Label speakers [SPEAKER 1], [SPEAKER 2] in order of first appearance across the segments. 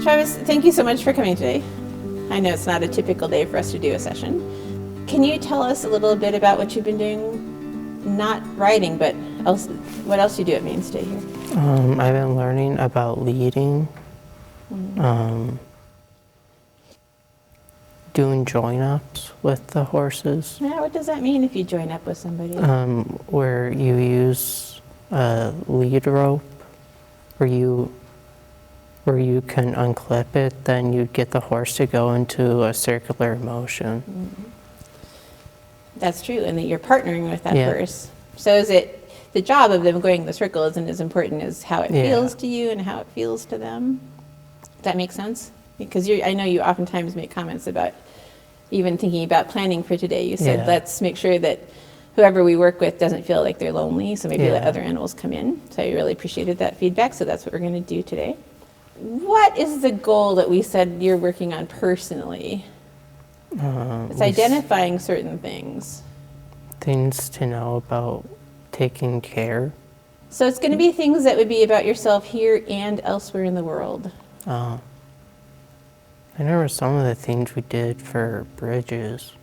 [SPEAKER 1] Travis, thank you so much for coming today. I know it's not a typical day for us to do a session. Can you tell us a little bit about what you've been doing? Not writing, but what else you do at Main Stay here?
[SPEAKER 2] I've been learning about leading, doing join-ups with the horses.
[SPEAKER 1] Yeah, what does that mean if you join up with somebody?
[SPEAKER 2] Where you use a lead rope, where you can unclip it, then you get the horse to go into a circular motion.
[SPEAKER 1] That's true, and that you're partnering with that horse. So is it the job of them going in the circle isn't as important as how it feels to you and how it feels to them? Does that make sense? Because I know you oftentimes make comments about even thinking about planning for today. You said, let's make sure that whoever we work with doesn't feel like they're lonely, so maybe let other animals come in. So I really appreciated that feedback, so that's what we're going to do today. What is the goal that we said you're working on personally? It's identifying certain things.
[SPEAKER 2] Things to know about taking care.
[SPEAKER 1] So it's going to be things that would be about yourself here and elsewhere in the world.
[SPEAKER 2] I remember some of the things we did for bridges.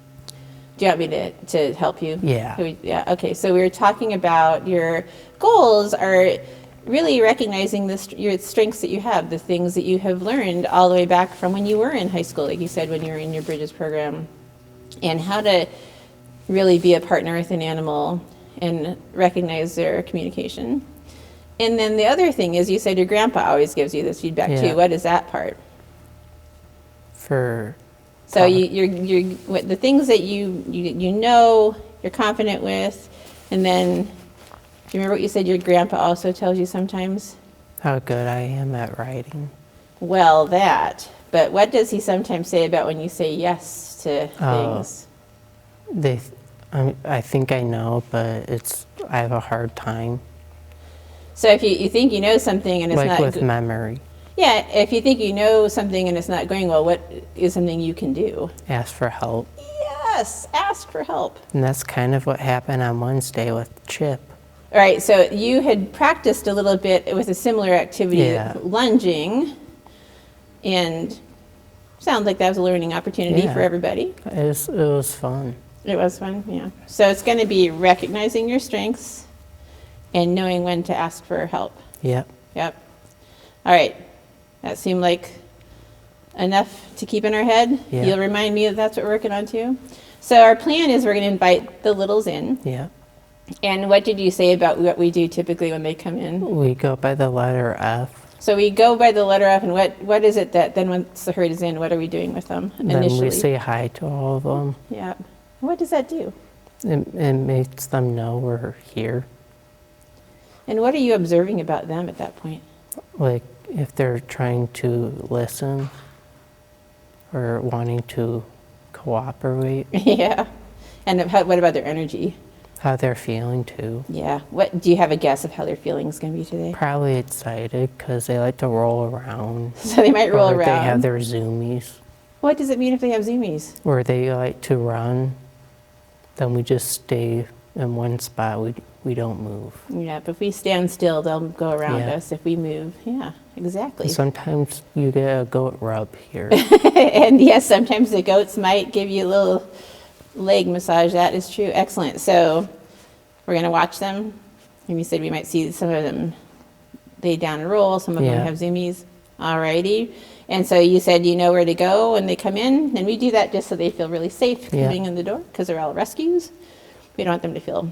[SPEAKER 1] Do you want me to help you?
[SPEAKER 2] Yeah.
[SPEAKER 1] Yeah, okay. So we were talking about your goals are really recognizing your strengths that you have, the things that you have learned all the way back from when you were in high school, like you said, when you were in your bridges program, and how to really be a partner with an animal and recognize their communication. And then the other thing is, you said your grandpa always gives you this feedback too. What is that part? So you're the things that you know, you're confident with, and then do you remember what you said your grandpa also tells you sometimes?
[SPEAKER 2] How good I am at writing.
[SPEAKER 1] Well, but what does he sometimes say about when you say yes to things?
[SPEAKER 2] I think I know, but I have a hard time.
[SPEAKER 1] So if you think you know something and it's not
[SPEAKER 2] with memory.
[SPEAKER 1] Yeah, if you think you know something and it's not going well, what is something you can do?
[SPEAKER 2] Ask for help.
[SPEAKER 1] Yes, ask for help.
[SPEAKER 2] And that's kind of what happened on Wednesday with Chip.
[SPEAKER 1] All right, so you had practiced a little bit with a similar activity, lunging, and sounds like that was a learning opportunity for everybody.
[SPEAKER 2] It was fun.
[SPEAKER 1] It was fun, yeah. So it's going to be recognizing your strengths and knowing when to ask for help.
[SPEAKER 2] Yep.
[SPEAKER 1] All right, that seemed like enough to keep in our head.
[SPEAKER 2] Yeah.
[SPEAKER 1] You'll remind me that that's what we're working on too. So our plan is we're going to invite the littles in.
[SPEAKER 2] Yeah.
[SPEAKER 1] And what did you say about what we do typically when they come in?
[SPEAKER 2] We go by the letter F.
[SPEAKER 1] So we go by the letter F, and what is it that then once the herd is in, what are we doing with them initially?
[SPEAKER 2] Then we say hi to all of them.
[SPEAKER 1] Yeah. What does that do?
[SPEAKER 2] It makes them know we're here.
[SPEAKER 1] And what are you observing about them at that point?
[SPEAKER 2] Like if they're trying to listen or wanting to cooperate.
[SPEAKER 1] Yeah. And what about their energy?
[SPEAKER 2] How they're feeling too.
[SPEAKER 1] Yeah. What do you have a guess of how their feeling is going to be today?
[SPEAKER 2] Probably excited because they like to roll around.
[SPEAKER 1] So they might roll around.
[SPEAKER 2] They have their zoomies.
[SPEAKER 1] What does it mean if they have zoomies?
[SPEAKER 2] Where they like to run, then we just stay in one spot. We don't move.
[SPEAKER 1] Yeah, but if we stand still, they'll go around us. If we move, exactly.
[SPEAKER 2] And sometimes you get a goat rub here.
[SPEAKER 1] And yes, sometimes the goats might give you a little leg massage. That is true. Excellent. So we're going to watch them. And you said we might see some of them lay down and roll. Some of them have zoomies. All righty. And so you said you know where to go when they come in. And we do that just so they feel really safe coming in the door because they're all rescues. We don't want them to feel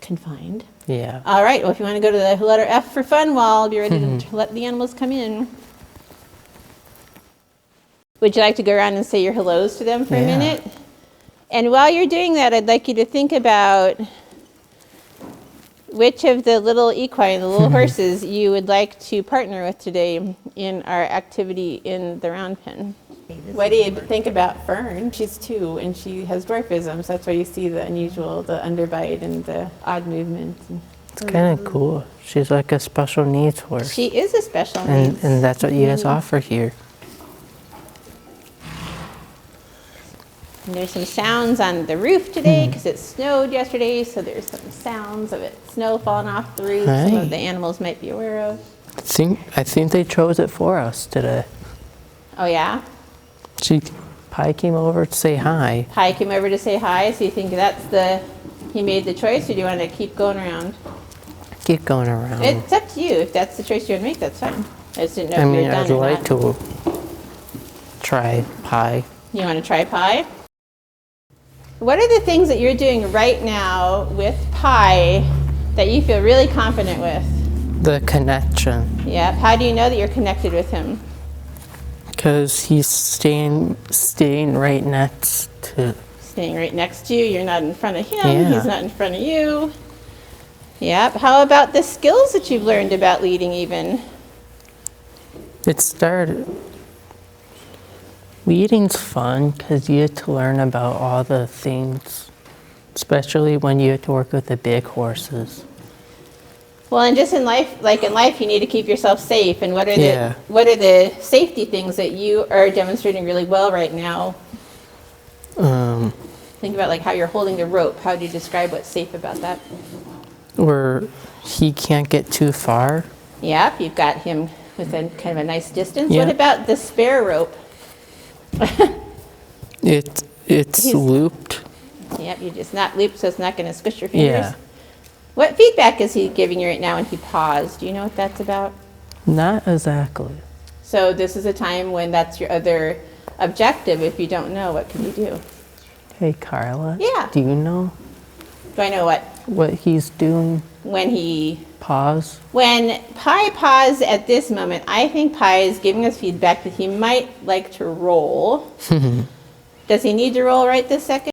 [SPEAKER 1] confined.
[SPEAKER 2] Yeah.
[SPEAKER 1] All right. Well, if you want to go to the letter F for fun, well, I'll be ready to let the animals come in. Would you like to go around and say your hellos to them for a minute? And while you're doing that, I'd like you to think about which of the little equine, the little horses, you would like to partner with today in our activity in the round pen. What do you think about Fern? She's 2 and she has dwarfism, so that's why you see the unusual, the underbite and the odd movement.
[SPEAKER 2] It's kind of cool. She's like a special needs horse.
[SPEAKER 1] She is a special needs.
[SPEAKER 2] And that's what you guys offer here.
[SPEAKER 1] And there's some sounds on the roof today because it snowed yesterday, so there's some sounds of snow falling off the roof. Some of the animals might be aware of.
[SPEAKER 2] I think they chose it for us today.
[SPEAKER 1] Oh, yeah?
[SPEAKER 2] Pi came over to say hi.
[SPEAKER 1] Pi came over to say hi, so you think he made the choice, or do you want to keep going around?
[SPEAKER 2] Keep going around.
[SPEAKER 1] It's up to you. If that's the choice you want to make, that's fine. I just didn't know
[SPEAKER 2] I
[SPEAKER 1] if you
[SPEAKER 2] mean,
[SPEAKER 1] were done
[SPEAKER 2] I'd
[SPEAKER 1] or
[SPEAKER 2] like
[SPEAKER 1] not.
[SPEAKER 2] to try Pi.
[SPEAKER 1] You want to try Pi? What are the things that you're doing right now with Pi that you feel really confident with?
[SPEAKER 2] The connection.
[SPEAKER 1] Yep. How do you know that you're connected with him?
[SPEAKER 2] Because he's staying right next to.
[SPEAKER 1] Staying right next to you. You're not in front of him.
[SPEAKER 2] Yeah.
[SPEAKER 1] He's not in front of you. Yep. How about the skills that you've learned about leading even?
[SPEAKER 2] It started. Leading's fun because you get to learn about all the things, especially when you have to work with the big horses.
[SPEAKER 1] Well, and just in life, you need to keep yourself safe. And what are
[SPEAKER 2] Yeah.
[SPEAKER 1] the safety things that you are demonstrating really well right now? Think about like how you're holding the rope. How do you describe what's safe about that?
[SPEAKER 2] Where he can't get too far.
[SPEAKER 1] Yep, you've got him within kind of a nice distance.
[SPEAKER 2] Yeah.
[SPEAKER 1] What about the spare rope?
[SPEAKER 2] It's looped.
[SPEAKER 1] Yep, you're just not looped, so it's not going to squish your fingers.
[SPEAKER 2] Yeah.
[SPEAKER 1] What feedback is he giving you right now when he paused? Do you know what that's about?
[SPEAKER 2] Not exactly.
[SPEAKER 1] So this is a time when that's your other objective. If you don't know, what can you do?
[SPEAKER 2] Hey, Carla.
[SPEAKER 1] Yeah.
[SPEAKER 2] Do you know
[SPEAKER 1] Do I know
[SPEAKER 2] what he's doing?
[SPEAKER 1] when
[SPEAKER 2] Pause.
[SPEAKER 1] When Pi paused at this moment, I think Pi is giving us feedback that he might like to roll. Does he need to roll right this second?